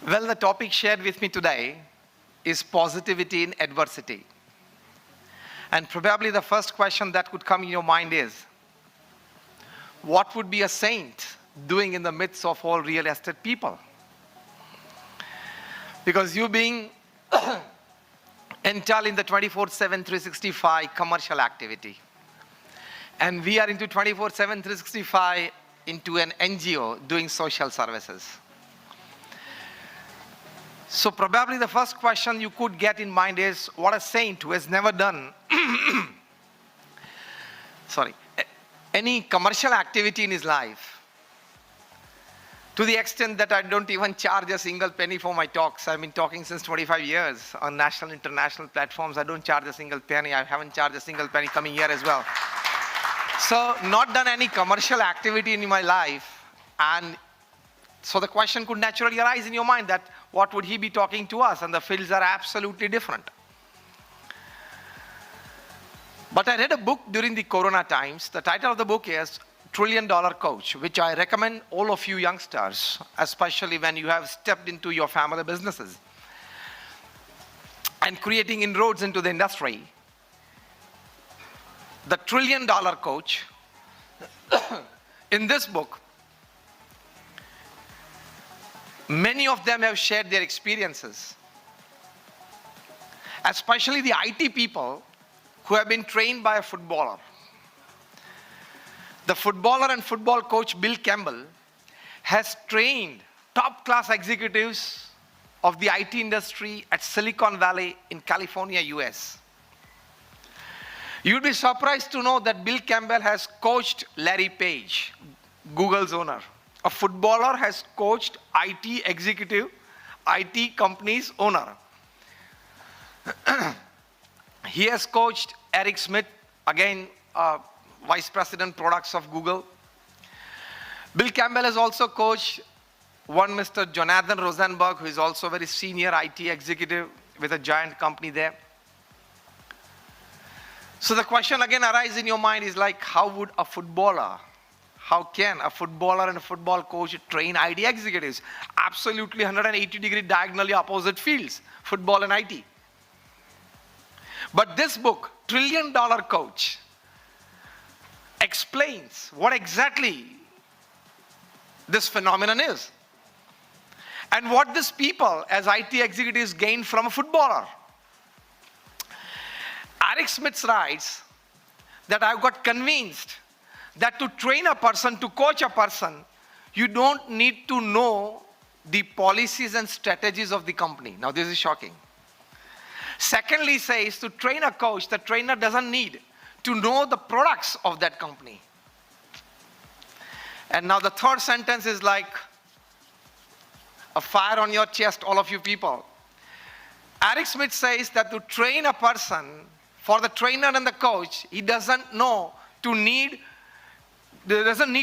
Well, the topic shared with me today is positivity in adversity. And probably the first question that could come in your mind is, what would be a saint doing in the midst of all real estate people? Because you being entirely in the 24/7, 365 commercial activity. And we are into 24/7, 365 into an NGO doing social services. So probably the first question you could get in mind is, what a saint who has never done any commercial activity in his life, to the extent that I don't even charge a single penny for my talks. I've been talking since 25 years on national, international platforms. I don't charge a single penny. I haven't charged a single penny coming here as well. So not done any commercial activity in my life. And so the question could naturally arise in your mind that what would he be talking to us? And the fields are absolutely different. But I read a book during the Corona times. The title of the book is $1 Trillion Coach, which I recommend all of you youngsters, especially when you have stepped into your family businesses and creating inroads into the industry. The $1 Trillion Coach, in this book, many of them have shared their experiences, especially the IT people who have been trained by a footballer. The footballer and football coach Bill Campbell has trained top-class executives of the IT industry at Silicon Valley in California, US. You'd be surprised to know that Bill Campbell has coached Larry Page, Google's owner. A footballer has coached IT executive, IT company's owner. He has coached Eric Schmidt, again, Vice President Products of Google. Bill Campbell has also coached one Mr. Jonathan Rosenberg, who is also a very senior IT executive with a giant company there. So the question again arises in your mind is like, how can a footballer and a football coach train IT executives? Absolutely 180-degree diagonally opposite fields, football and IT. But this book, $1 Trillion Coach, explains what exactly this phenomenon is and what these people as IT executives gain from a footballer. Eric Schmidt writes that I've got convinced that to train a person, to coach a person, you don't need to know the policies and strategies of the company. Now this is shocking. Secondly, says to train a coach, the trainer doesn't need to know the products of that company. And now the third sentence is like a fire on your chest, all of you people. Eric Schmidt says that to train a person, for the trainer and the coach, he doesn't need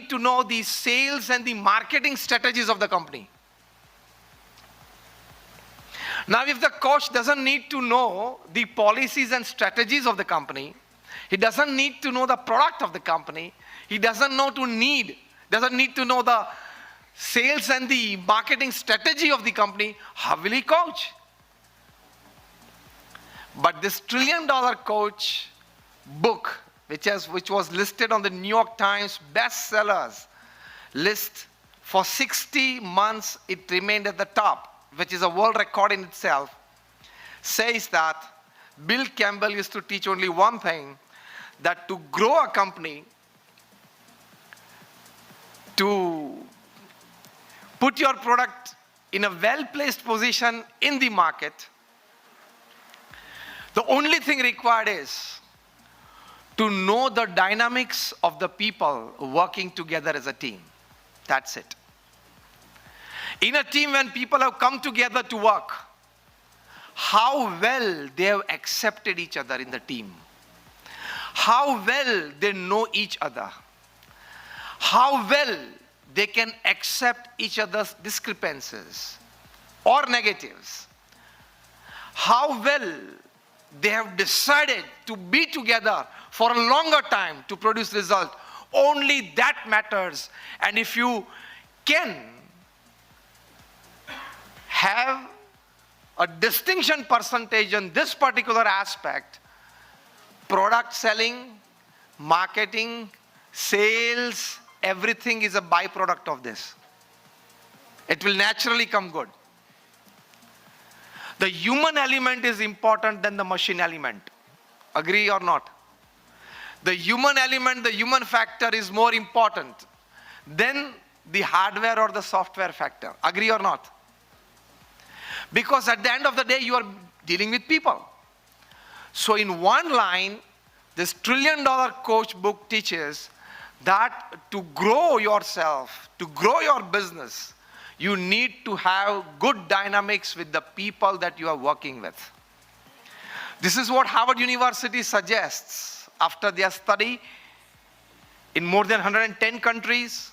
to know the sales and the marketing strategies of the company. Now, if the coach doesn't need to know the policies and strategies of the company, he doesn't need to know the product of the company, he doesn't need to know the sales and the marketing strategy of the company, how will he coach? But this $1 Trillion Coach book, which was listed on the New York Times bestsellers list for 60 months, it remained at the top, which is a world record in itself, says that Bill Campbell used to teach only one thing, that to grow a company, to put your product in a well-placed position in the market, the only thing required is to know the dynamics of the people working together as a team. That's it. In a team, when people have come together to work, how well they have accepted each other in the team. How well they know each other. How well they can accept each other's discrepancies or negatives. How well they have decided to be together for a longer time to produce result. Only that matters. And if you can have a distinction percentage in this particular aspect, product selling, marketing, sales, everything is a byproduct of this. It will naturally come good. The human element is important than the machine element. Agree or not? The human element, the human factor is more important than the hardware or the software factor. Agree or not? Because at the end of the day, you are dealing with people. So in one line, this $1 trillion coach book teaches that to grow yourself, to grow your business, you need to have good dynamics with the people that you are working with. This is what Harvard University suggests after their study in more than 110 countries,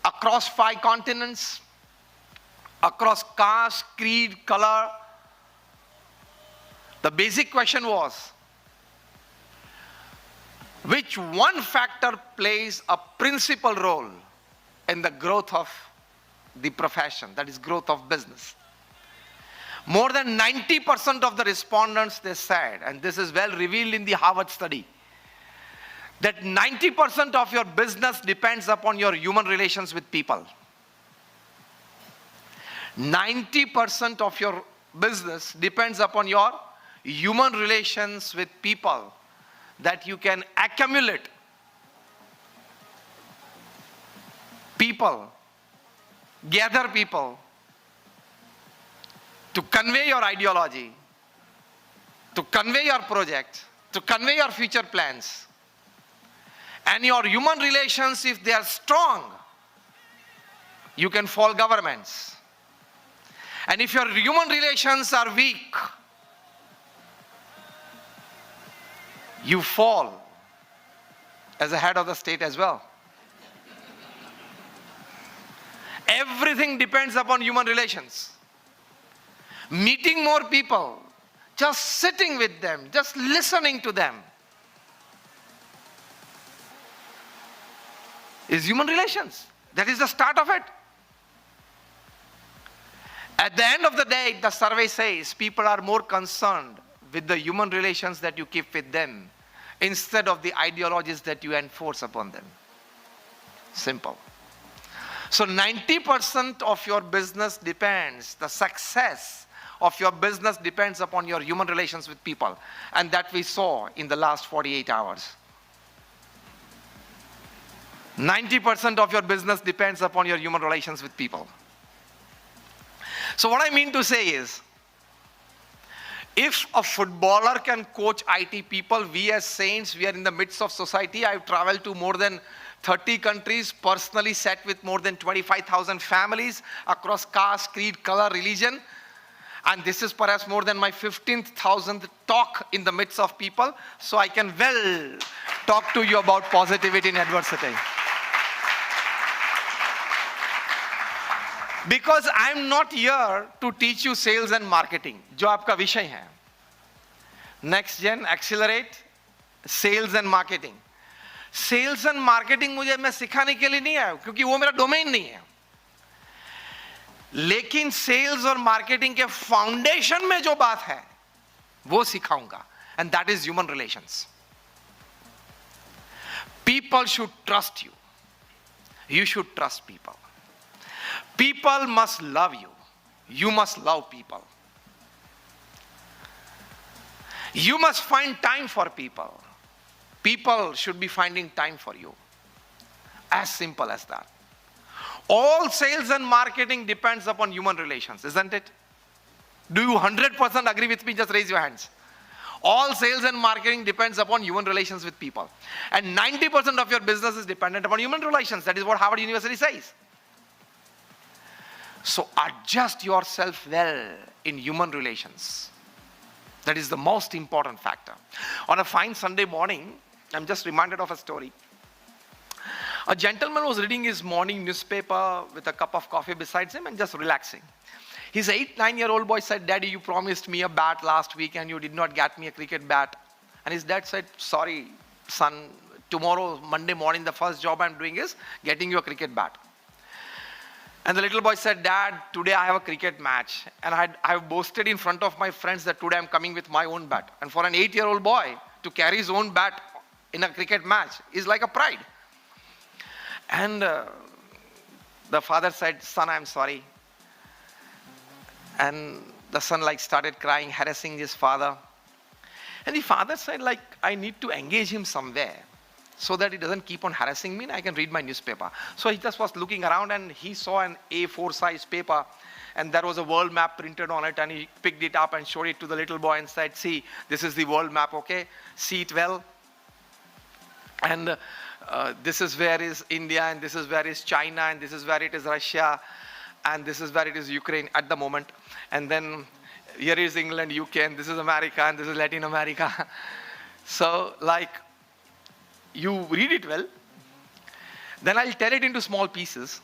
across 5 continents, across caste, creed, color. The basic question was, which one factor plays a principal role in the growth of the profession, that is growth of business? More than 90% of the respondents, they said, and this is well revealed in the Harvard study, that 90% of your business depends upon your human relations with people. 90% of your business depends upon your human relations with people that you can accumulate. People, gather people to convey your ideology, to convey your project, to convey your future plans. And your human relations, if they are strong, you can fall governments. And if your human relations are weak, you fall as a head of the state as well. Everything depends upon human relations. Meeting more people, just sitting with them, just listening to them, is human relations. That is the start of it. At the end of the day, the survey says people are more concerned with the human relations that you keep with them instead of the ideologies that you enforce upon them. Simple. So 90% of your business depends, the success of your business depends upon your human relations with people. And that we saw in the last 48 hours. 90% of your business depends upon your human relations with people. So what I mean to say is, if a footballer can coach IT people, we as saints, we are in the midst of society. I've traveled to more than 30 countries, personally sat with more than 25,000 families across caste, creed, color, religion. And this is perhaps more than my 15,000th talk in the midst of people. So I can well talk to you about positivity in adversity. Because I'm not here to teach you sales and marketing, जो आपका विषय है. Next Gen, Accelerate, Sales and Marketing. Sales and Marketing मुझे मैं सिखाने के लिए नहीं आया, क्योंकि वो मेरा डोमेन नहीं है. लेकिन सेल्स और मार्केटिंग के फाउंडेशन में जो बात है, वो सिखाऊंगा. And that is human relations. People should trust you. You should trust people. People must love you. You must love people. You must find time for people. People should be finding time for you. As simple as that. All sales and marketing depends upon human relations, isn't it? Do you 100% agree with me? Just raise your hands. All sales and marketing depends upon human relations with people. And 90% of your business is dependent upon human relations. That is what Harvard University says. So adjust yourself well in human relations. That is the most important factor. On a fine Sunday morning, I'm just reminded of a story. A gentleman was reading his morning newspaper with a cup of coffee beside him and just relaxing. His 8-9-year-old boy said, "Daddy, you promised me a bat last week and you did not get me a cricket bat." And his dad said, "Sorry, son, tomorrow, Monday morning, the first job I'm doing is getting you a cricket bat." And the little boy said, Dad, today I have a cricket match. And I have boasted in front of my friends that today I'm coming with my own bat. And for an 8-year-old boy to carry his own bat in a cricket match is like a pride. And the father said, son, I'm sorry. And the son started crying, harassing his father. And the father said, I need to engage him somewhere so that he doesn't keep on harassing me and I can read my newspaper. So he just was looking around and he saw an A4 size paper and there was a world map printed on it, and he picked it up and showed it to the little boy and said, see, this is the world map, okay? See it well. And this is where is India, and this is where is China, and this is where it is Russia, and this is where it is Ukraine at the moment. And then here is England, UK, and this is America, and this is Latin America. So you read it well, then I'll tear it into small pieces,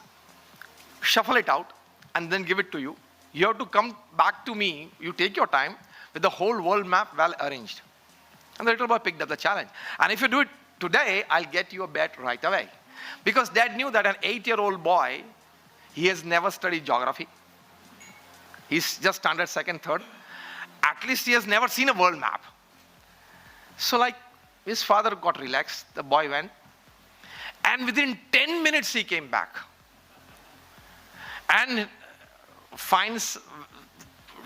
shuffle it out, and then give it to you. You have to come back to me, you take your time, with the whole world map well arranged. And the little boy picked up the challenge. And if you do it today, I'll get you a bet right away. Because Dad knew that an 8-year-old boy, he has never studied geography. He's just standard second, third. At least he has never seen a world map. So his father got relaxed, the boy went. And within 10 minutes he came back. And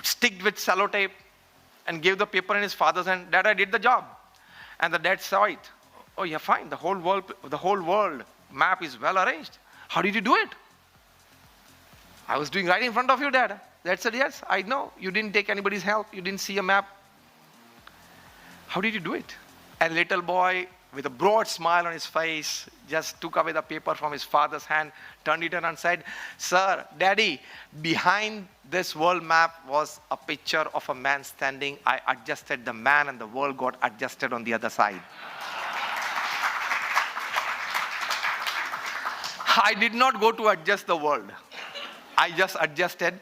sticked with sellotape and gave the paper in his father's hand. Dad, I did the job. And the dad saw it. Oh, yeah, fine. The whole world map is well arranged. How did you do it? I was doing right in front of you, Dad. Dad said, yes, I know. You didn't take anybody's help. You didn't see a map. How did you do it? And little boy, with a broad smile on his face, just took away the paper from his father's hand, turned it around and said, Sir, Daddy, behind this world map was a picture of a man standing. I adjusted the man and the world got adjusted on the other side. I did not go to adjust the world. I just adjusted